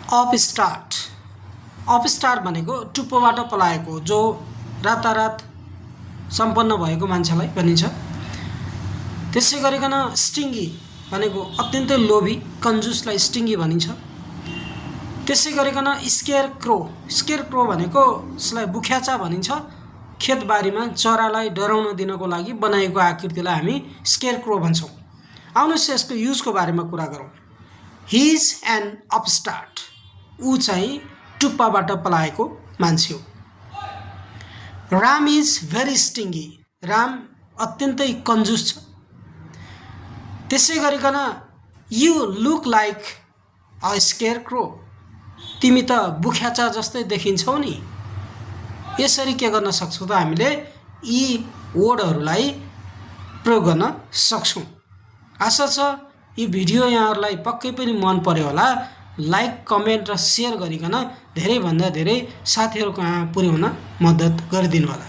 Upstart upstart भनेको टुप्पोबाट पलाएको, जो रातारात सम्पन्न भएको मान्छेलाई भनिन्छ। त्यसै गरिकन स्टिङ्गी भनेको अत्यन्तै लोभी कन्जुसलाई स्टिङ्गी भनिन्छ। त्यसै गरिकन स्केयर क्रो भनेको यसलाई बुख्याचा भनिन्छ। खेतबारीमा चरालाई डराउन दिनको लागि बनाएको आकृतिलाई हामी स्केयर क्रो भन्छौँ। आउनुहोस् यसको युजको बारेमा कुरा गरौँ। हि इज एन अपस्टार्ट, ऊ चाहिँ टुप्पाबाट पलाएको मान्छे हो। राम इज भेरी स्टिङ्गी, राम अत्यन्तै कन्जुस छ। त्यसै गरिकन you look like a square क्रो, तिमी त बुख्याचा जस्तै देखिन्छौ नि। यसरी के गर्न सक्छौँ त हामीले यी वर्डहरूलाई प्रयोग गर्न सक्छौँ। आशा छ यो भिडियो यहाँहरूलाई पक्कै पनि मन पर्यो होला। लाइक, कमेन्ट र सेयर गरिकन धेरैभन्दा धेरै साथीहरूको यहाँ पुर्याउन मद्दत गरिदिनु होला।